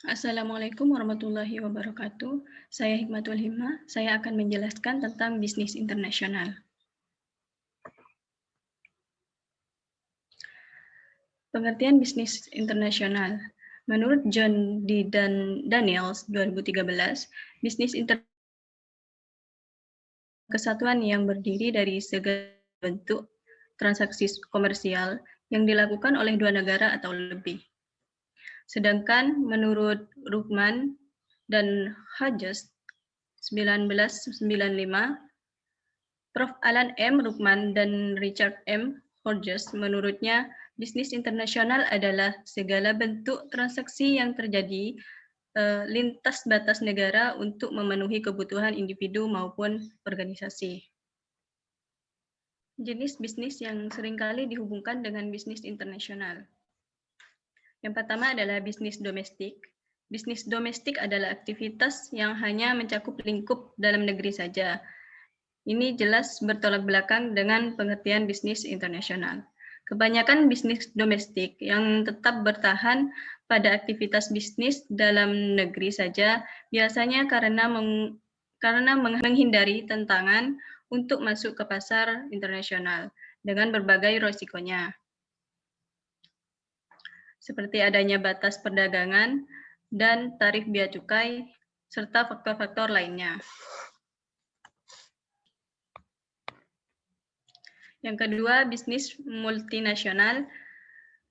Assalamualaikum warahmatullahi wabarakatuh. Saya Hikmatul Himma. Saya akan menjelaskan tentang bisnis internasional. Pengertian bisnis internasional. Menurut John D. Daniels 2013, bisnis internasional kesatuan yang berdiri dari segala bentuk transaksi komersial yang dilakukan oleh dua negara atau lebih. Sedangkan menurut Ruckman dan Hodges 1995, Prof. Alan M. Ruckman dan Richard M. Hodges, menurutnya, bisnis internasional adalah segala bentuk transaksi yang terjadi lintas batas negara untuk memenuhi kebutuhan individu maupun organisasi. Jenis bisnis yang seringkali dihubungkan dengan bisnis internasional. Yang pertama adalah bisnis domestik. Bisnis domestik adalah aktivitas yang hanya mencakup lingkup dalam negeri saja. Ini jelas bertolak belakang dengan pengertian bisnis internasional. Kebanyakan bisnis domestik yang tetap bertahan pada aktivitas bisnis dalam negeri saja biasanya karena menghindari tantangan untuk masuk ke pasar internasional dengan berbagai risikonya, seperti adanya batas perdagangan dan tarif bea cukai, serta faktor-faktor lainnya. Yang kedua, bisnis multinasional.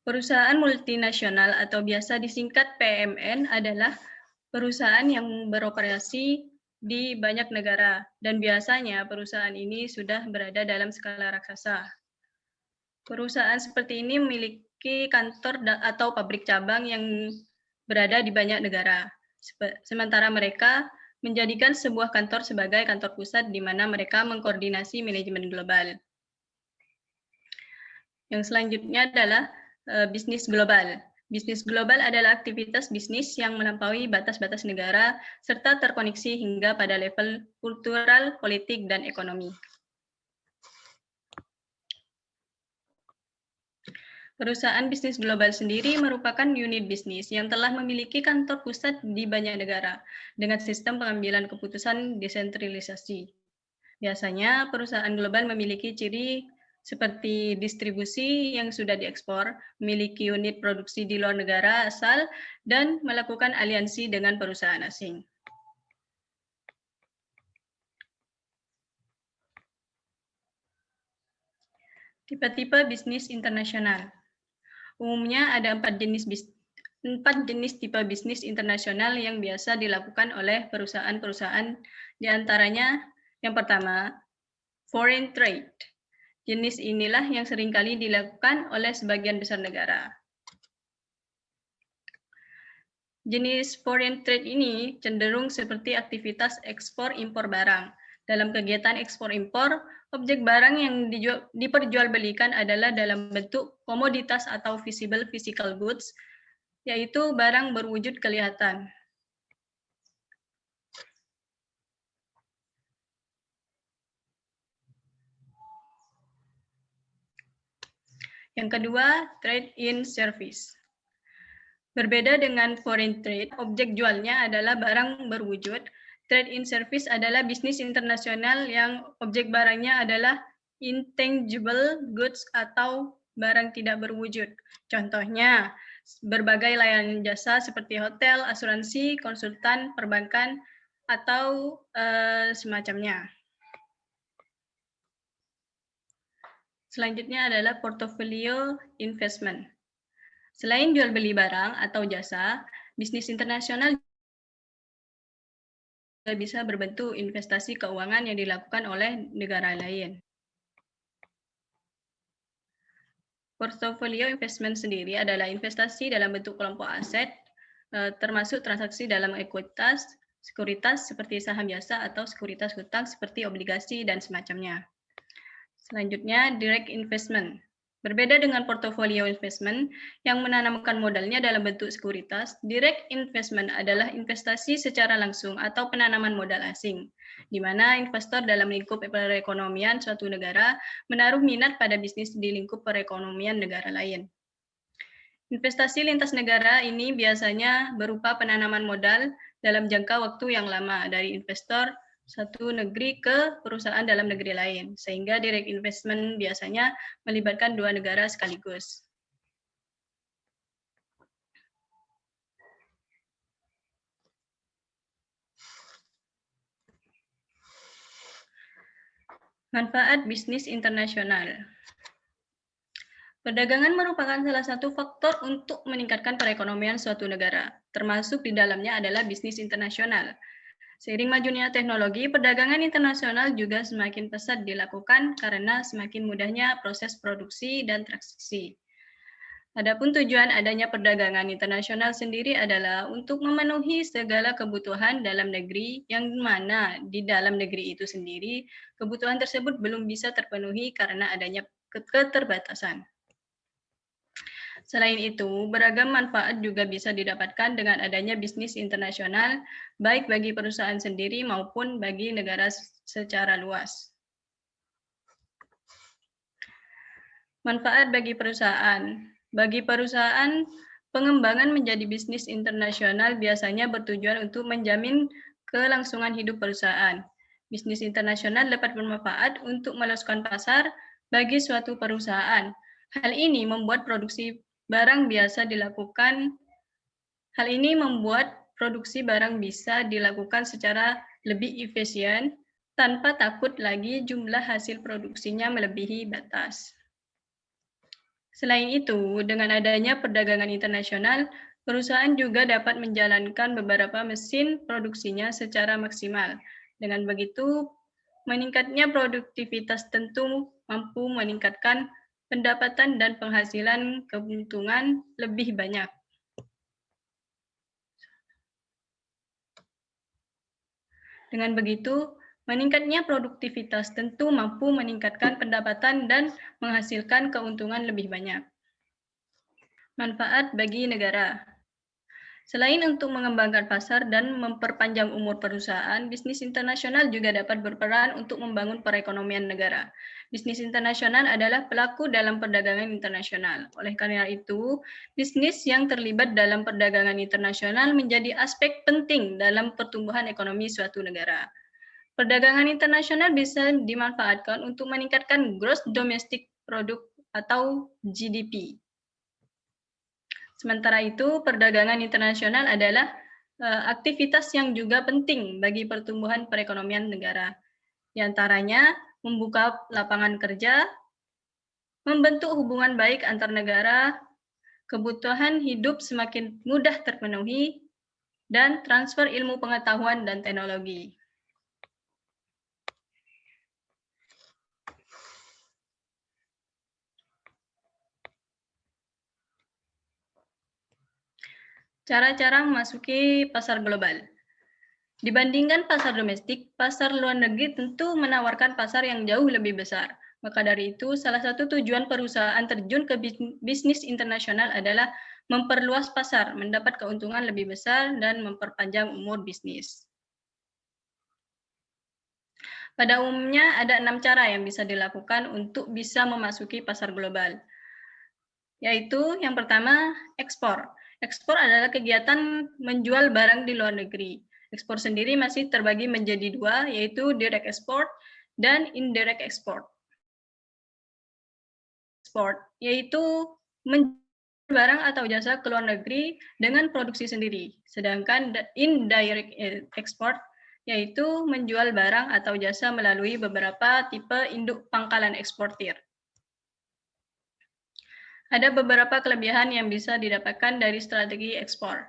Perusahaan multinasional atau biasa disingkat PMN adalah perusahaan yang beroperasi di banyak negara dan biasanya perusahaan ini sudah berada dalam skala raksasa. Perusahaan seperti ini memiliki kantor atau pabrik cabang yang berada di banyak negara. Sementara mereka menjadikan sebuah kantor sebagai kantor pusat di mana mereka mengkoordinasi manajemen global. Yang selanjutnya adalah bisnis global. Bisnis global adalah aktivitas bisnis yang melampaui batas-batas negara serta terkoneksi hingga pada level kultural, politik, dan ekonomi. Perusahaan bisnis global sendiri merupakan unit bisnis yang telah memiliki kantor pusat di banyak negara dengan sistem pengambilan keputusan desentralisasi. Biasanya perusahaan global memiliki ciri seperti distribusi yang sudah diekspor, memiliki unit produksi di luar negara asal, dan melakukan aliansi dengan perusahaan asing. Tipe-tipe bisnis internasional. Umumnya ada 4 jenis tipe bisnis internasional yang biasa dilakukan oleh perusahaan-perusahaan, diantaranya yang pertama, foreign trade. Jenis inilah yang seringkali dilakukan oleh sebagian besar negara. Jenis foreign trade ini cenderung seperti aktivitas ekspor-impor barang. Dalam kegiatan ekspor-impor, objek barang yang diperjualbelikan adalah dalam bentuk komoditas atau visible physical goods, yaitu barang berwujud kelihatan. Yang kedua, trade in service. Berbeda dengan foreign trade, objek jualnya adalah barang berwujud. Trade in service adalah bisnis internasional yang objek barangnya adalah intangible goods atau barang tidak berwujud. Contohnya, berbagai layanan jasa seperti hotel, asuransi, konsultan, perbankan, atau semacamnya. Selanjutnya adalah portfolio investment. Selain jual beli barang atau jasa, bisnis internasional juga bisa berbentuk investasi keuangan yang dilakukan oleh negara lain. Portfolio investment sendiri adalah investasi dalam bentuk kelompok aset, termasuk transaksi dalam ekuitas, sekuritas seperti saham biasa atau sekuritas hutang seperti obligasi dan semacamnya. Selanjutnya, direct investment. Berbeda dengan portfolio investment yang menanamkan modalnya dalam bentuk sekuritas, direct investment adalah investasi secara langsung atau penanaman modal asing, di mana investor dalam lingkup perekonomian suatu negara menaruh minat pada bisnis di lingkup perekonomian negara lain. Investasi lintas negara ini biasanya berupa penanaman modal dalam jangka waktu yang lama dari investor satu negeri ke perusahaan dalam negeri lain, sehingga direct investment biasanya melibatkan dua negara sekaligus. Manfaat bisnis internasional. Perdagangan merupakan salah satu faktor untuk meningkatkan perekonomian suatu negara, termasuk di dalamnya adalah bisnis internasional. Seiring majunya teknologi, perdagangan internasional juga semakin pesat dilakukan karena semakin mudahnya proses produksi dan transaksi. Adapun tujuan adanya perdagangan internasional sendiri adalah untuk memenuhi segala kebutuhan dalam negeri yang mana di dalam negeri itu sendiri kebutuhan tersebut belum bisa terpenuhi karena adanya keterbatasan. Selain itu, beragam manfaat juga bisa didapatkan dengan adanya bisnis internasional, baik bagi perusahaan sendiri maupun bagi negara secara luas. Manfaat bagi perusahaan. Bagi perusahaan, pengembangan menjadi bisnis internasional biasanya bertujuan untuk menjamin kelangsungan hidup perusahaan. Bisnis internasional dapat bermanfaat untuk meluaskan pasar bagi suatu perusahaan. Hal ini membuat produksi barang biasa dilakukan. Hal ini membuat produksi barang bisa dilakukan secara lebih efisien tanpa takut lagi jumlah hasil produksinya melebihi batas. Selain itu, dengan adanya perdagangan internasional, perusahaan juga dapat menjalankan beberapa mesin produksinya secara maksimal. Dengan begitu, meningkatnya produktivitas tentu mampu meningkatkan pendapatan dan penghasilan keuntungan lebih banyak. Dengan begitu, meningkatnya produktivitas tentu mampu meningkatkan pendapatan dan menghasilkan keuntungan lebih banyak. Manfaat bagi negara. Selain untuk mengembangkan pasar dan memperpanjang umur perusahaan, bisnis internasional juga dapat berperan untuk membangun perekonomian negara. Bisnis internasional adalah pelaku dalam perdagangan internasional. Oleh karena itu, bisnis yang terlibat dalam perdagangan internasional menjadi aspek penting dalam pertumbuhan ekonomi suatu negara. Perdagangan internasional bisa dimanfaatkan untuk meningkatkan gross domestic product atau GDP. Sementara itu, perdagangan internasional adalah aktivitas yang juga penting bagi pertumbuhan perekonomian negara. Di antaranya, membuka lapangan kerja, membentuk hubungan baik antar negara, kebutuhan hidup semakin mudah terpenuhi, dan transfer ilmu pengetahuan dan teknologi. Cara-cara memasuki pasar global. Dibandingkan pasar domestik, pasar luar negeri tentu menawarkan pasar yang jauh lebih besar. Maka dari itu, salah satu tujuan perusahaan terjun ke bisnis internasional adalah memperluas pasar, mendapat keuntungan lebih besar, dan memperpanjang umur bisnis. Pada umumnya, ada 6 cara yang bisa dilakukan untuk bisa memasuki pasar global. Yaitu yang pertama, ekspor. Ekspor adalah kegiatan menjual barang di luar negeri. Ekspor sendiri masih terbagi menjadi dua, yaitu direct export dan indirect export. Export yaitu menjual barang atau jasa ke luar negeri dengan produksi sendiri. Sedangkan indirect export yaitu menjual barang atau jasa melalui beberapa tipe induk pangkalan eksportir. Ada beberapa kelebihan yang bisa didapatkan dari strategi ekspor.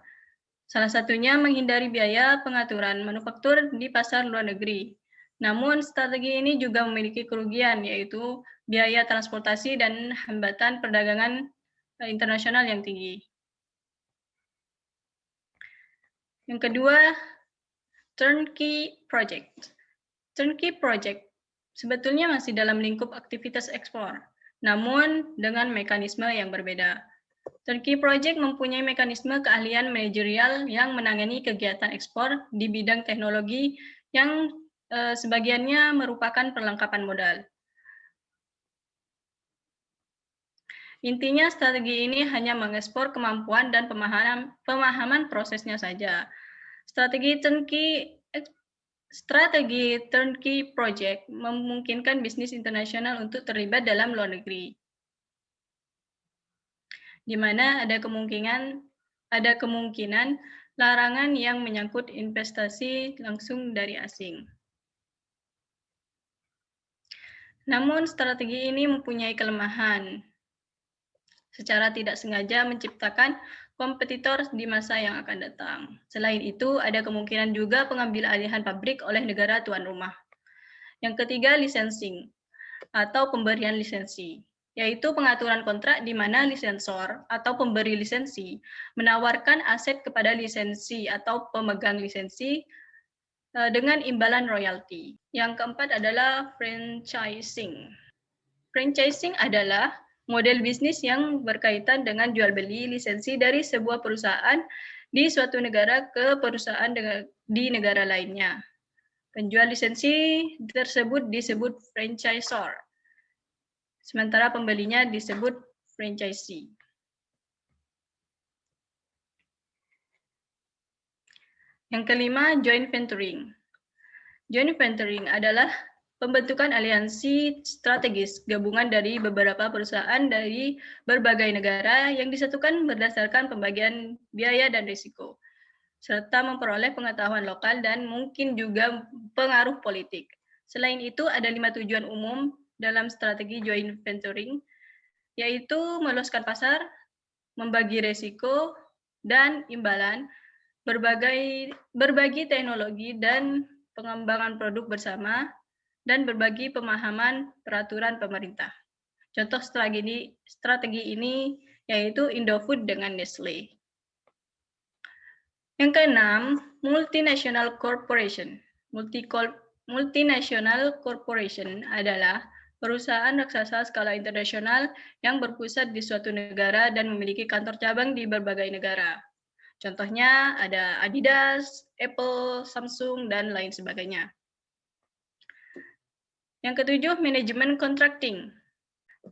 Salah satunya menghindari biaya pengaturan manufaktur di pasar luar negeri. Namun, strategi ini juga memiliki kerugian, yaitu biaya transportasi dan hambatan perdagangan internasional yang tinggi. Yang kedua, turnkey project. Turnkey project sebetulnya masih dalam lingkup aktivitas ekspor, namun dengan mekanisme yang berbeda. Turnkey Project mempunyai mekanisme keahlian manajerial yang menangani kegiatan ekspor di bidang teknologi yang sebagiannya merupakan perlengkapan modal. Intinya strategi ini hanya mengekspor kemampuan dan pemahaman prosesnya saja. Strategi turnkey project memungkinkan bisnis internasional untuk terlibat dalam luar negeri, di mana ada kemungkinan larangan yang menyangkut investasi langsung dari asing. Namun strategi ini mempunyai kelemahan. Secara tidak sengaja menciptakan kompetitor di masa yang akan datang. Selain itu, ada kemungkinan juga pengambil alihan pabrik oleh negara tuan rumah. Yang ketiga, licensing atau pemberian lisensi, yaitu pengaturan kontrak di mana lisensor atau pemberi lisensi menawarkan aset kepada lisensi atau pemegang lisensi dengan imbalan royalti. Yang keempat adalah franchising. Franchising adalah model bisnis yang berkaitan dengan jual beli lisensi dari sebuah perusahaan di suatu negara ke perusahaan di negara lainnya. Penjual lisensi tersebut disebut franchisor, sementara pembelinya disebut franchisee. Yang kelima, joint venturing. Joint venturing adalah pembentukan aliansi strategis gabungan dari beberapa perusahaan dari berbagai negara yang disatukan berdasarkan pembagian biaya dan risiko, serta memperoleh pengetahuan lokal dan mungkin juga pengaruh politik. Selain itu, ada 5 tujuan umum dalam strategi joint venturing, yaitu meluaskan pasar, membagi risiko dan imbalan, berbagi teknologi dan pengembangan produk bersama, dan berbagi pemahaman peraturan pemerintah. Contoh strategi ini yaitu Indofood dengan Nestle. Yang keenam, multinational corporation. Multinational corporation adalah perusahaan raksasa skala internasional yang berpusat di suatu negara dan memiliki kantor cabang di berbagai negara. Contohnya ada Adidas, Apple, Samsung, dan lain sebagainya. Yang ketujuh, manajemen contracting.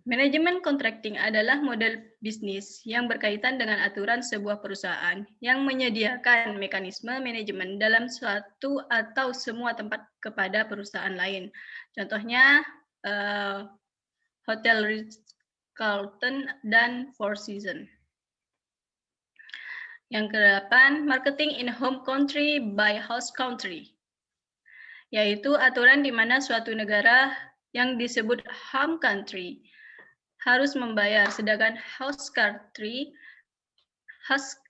Manajemen contracting adalah model bisnis yang berkaitan dengan aturan sebuah perusahaan yang menyediakan mekanisme manajemen dalam suatu atau semua tempat kepada perusahaan lain. Contohnya Hotel Ritz-Carlton dan Four Seasons. Yang kedelapan, marketing in home country by host country, yaitu aturan di mana suatu negara yang disebut home country harus membayar, sedangkan host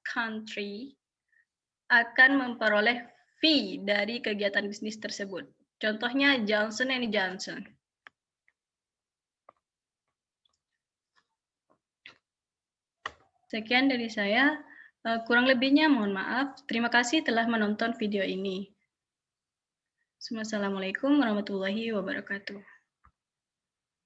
country akan memperoleh fee dari kegiatan bisnis tersebut. Contohnya Johnson & Johnson. Sekian dari saya. Kurang lebihnya mohon maaf. Terima kasih telah menonton video ini. Assalamualaikum warahmatullahi wabarakatuh.